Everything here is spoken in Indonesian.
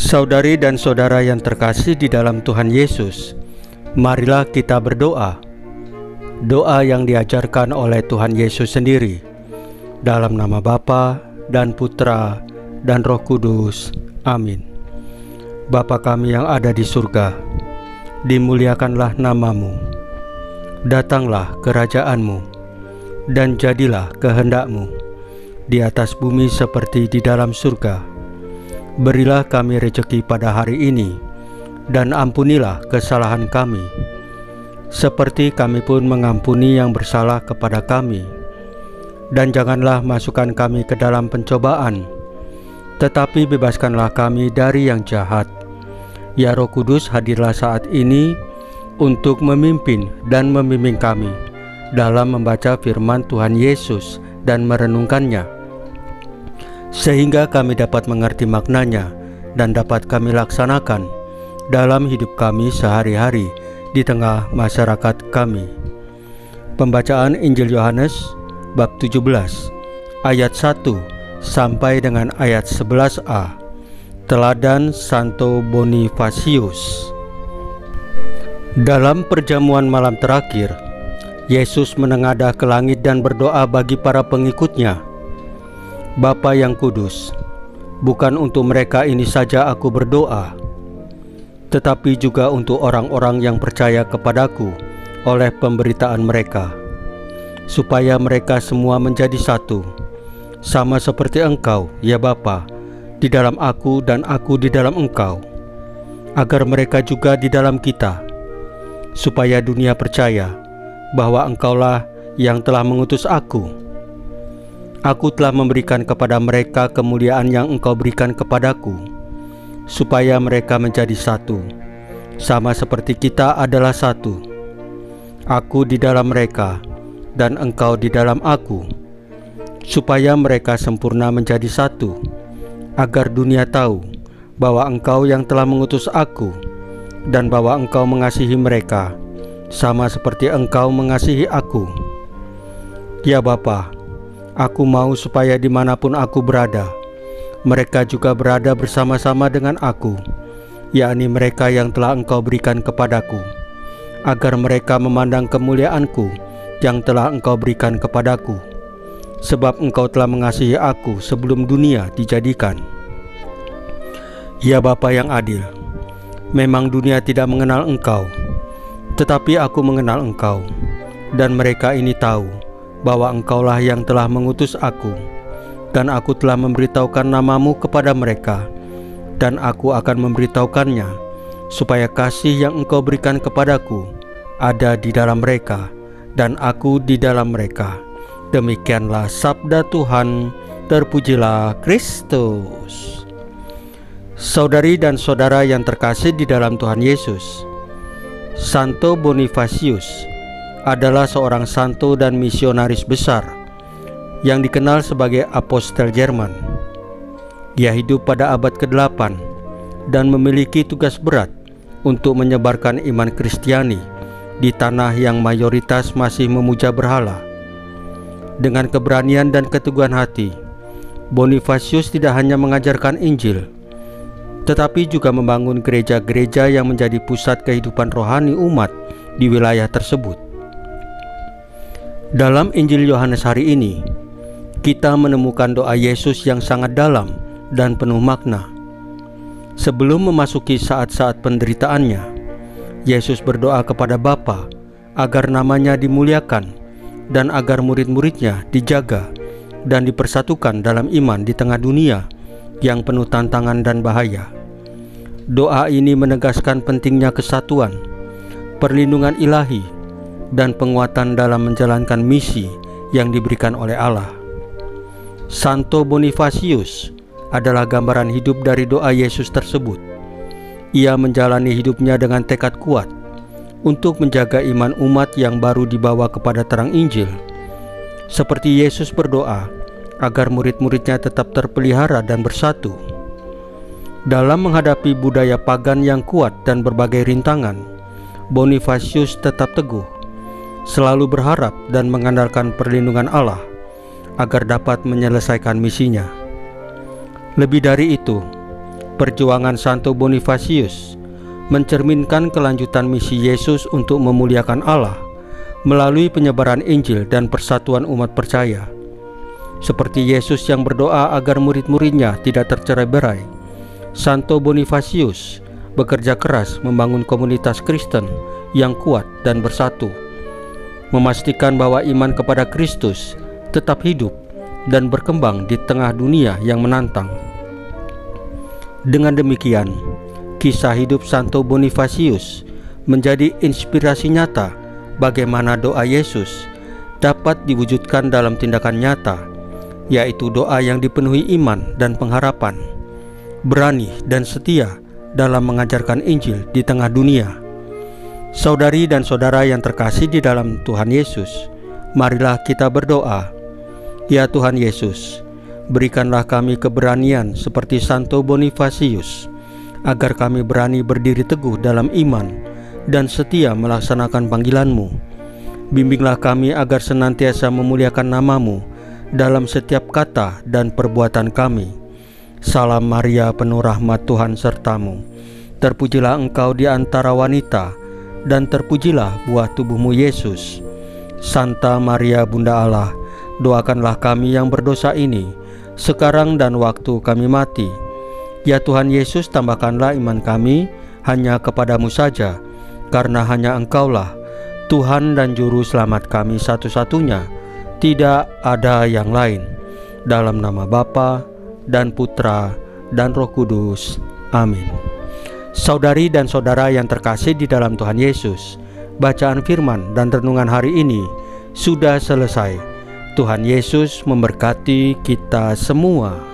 Saudari dan saudara yang terkasih di dalam Tuhan Yesus, marilah kita berdoa. Doa yang diajarkan oleh Tuhan Yesus sendiri. Dalam nama Bapa dan Putra dan Roh Kudus. Amin. Bapa kami yang ada di surga, dimuliakanlah nama-Mu. Datanglah kerajaan-Mu, dan jadilah kehendak-Mu di atas bumi seperti di dalam surga. Berilah kami rejeki pada hari ini, dan ampunilah kesalahan kami, seperti kami pun mengampuni yang bersalah kepada kami. Dan janganlah masukkan kami ke dalam pencobaan, tetapi bebaskanlah kami dari yang jahat. Ya Roh Kudus, hadirlah saat ini untuk memimpin dan membimbing kami dalam membaca firman Tuhan Yesus dan merenungkannya, sehingga kami dapat mengerti maknanya dan dapat kami laksanakan dalam hidup kami sehari-hari di tengah masyarakat kami. Pembacaan Injil Yohanes bab 17 ayat 1 sampai dengan ayat 11a. Teladan Santo Bonifasius. Dalam perjamuan malam terakhir, Yesus menengadah ke langit dan berdoa bagi para pengikutnya. Bapa yang kudus, bukan untuk mereka ini saja aku berdoa, tetapi juga untuk orang-orang yang percaya kepadaku oleh pemberitaan mereka, supaya mereka semua menjadi satu, sama seperti Engkau, ya Bapa, di dalam aku dan aku di dalam Engkau, agar mereka juga di dalam kita, supaya dunia percaya bahwa Engkaulah yang telah mengutus aku. Aku telah memberikan kepada mereka kemuliaan yang Engkau berikan kepadaku, supaya mereka menjadi satu, sama seperti kita adalah satu. Aku di dalam mereka, dan Engkau di dalam aku, supaya mereka sempurna menjadi satu, agar dunia tahu bahwa Engkau yang telah mengutus aku, dan bahwa Engkau mengasihi mereka, sama seperti Engkau mengasihi aku. Ya Bapa, aku mau supaya dimanapun aku berada, mereka juga berada bersama-sama dengan aku, yakni mereka yang telah Engkau berikan kepadaku, agar mereka memandang kemuliaanku yang telah Engkau berikan kepadaku, sebab Engkau telah mengasihi aku sebelum dunia dijadikan. Ya Bapa yang adil, memang dunia tidak mengenal Engkau, tetapi aku mengenal Engkau, dan mereka ini tahu bahwa Engkaulah yang telah mengutus aku, dan aku telah memberitahukan nama-Mu kepada mereka, dan aku akan memberitahukannya, supaya kasih yang Engkau berikan kepadaku ada di dalam mereka, dan aku di dalam mereka. Demikianlah sabda Tuhan. Terpujilah Kristus. Saudari dan saudara yang terkasih di dalam Tuhan Yesus, Santo Bonifasius adalah seorang santo dan misionaris besar yang dikenal sebagai apostel Jerman. Dia hidup pada abad ke-8 dan memiliki tugas berat untuk menyebarkan iman Kristiani di tanah yang mayoritas masih memuja berhala. Dengan keberanian dan keteguhan hati, Bonifasius tidak hanya mengajarkan Injil, tetapi juga membangun gereja-gereja yang menjadi pusat kehidupan rohani umat di wilayah tersebut. Dalam Injil Yohanes hari ini, kita menemukan doa Yesus yang sangat dalam dan penuh makna. Sebelum memasuki saat-saat penderitaannya, Yesus berdoa kepada Bapa agar namanya dimuliakan dan agar murid-muridnya dijaga dan dipersatukan dalam iman di tengah dunia yang penuh tantangan dan bahaya. Doa ini menegaskan pentingnya kesatuan, perlindungan ilahi, dan penguatan dalam menjalankan misi yang diberikan oleh Allah. Santo Bonifasius adalah gambaran hidup dari doa Yesus tersebut. Ia menjalani hidupnya dengan tekad kuat untuk menjaga iman umat yang baru dibawa kepada terang Injil, seperti Yesus berdoa agar murid-muridnya tetap terpelihara dan bersatu. Dalam menghadapi budaya pagan yang kuat dan berbagai rintangan, Bonifasius tetap teguh, selalu berharap dan mengandalkan perlindungan Allah agar dapat menyelesaikan misinya. Lebih dari itu, Perjuangan Santo Bonifasius mencerminkan kelanjutan misi Yesus untuk memuliakan Allah melalui penyebaran Injil dan persatuan umat percaya. Seperti Yesus yang berdoa agar murid-muridnya tidak tercerai-berai, Santo Bonifasius bekerja keras membangun komunitas Kristen yang kuat dan bersatu, memastikan bahwa iman kepada Kristus tetap hidup dan berkembang di tengah dunia yang menantang. Dengan demikian, kisah hidup Santo Bonifasius menjadi inspirasi nyata bagaimana doa Yesus dapat diwujudkan dalam tindakan nyata, yaitu doa yang dipenuhi iman dan pengharapan, berani dan setia dalam mengajarkan Injil di tengah dunia. Saudari dan saudara yang terkasih di dalam Tuhan Yesus, marilah kita berdoa. Ya Tuhan Yesus, berikanlah kami keberanian seperti Santo Bonifasius, agar kami berani berdiri teguh dalam iman dan setia melaksanakan panggilan-Mu. Bimbinglah kami agar senantiasa memuliakan nama-Mu dalam setiap kata dan perbuatan kami. Salam Maria, penuh rahmat, Tuhan sertamu. Terpujilah engkau di antara wanita, dan terpujilah buah tubuh-Mu Yesus. Santa Maria Bunda Allah, doakanlah kami yang berdosa ini, sekarang dan waktu kami mati. Ya Tuhan Yesus, tambahkanlah iman kami hanya kepadamu saja, karena hanya Engkaulah Tuhan dan Juru Selamat kami satu-satunya, tidak ada yang lain. Dalam nama Bapa dan Putra dan Roh Kudus. Amin. Saudari dan saudara yang terkasih di dalam Tuhan Yesus, bacaan firman dan renungan hari ini sudah selesai. Tuhan Yesus memberkati kita semua.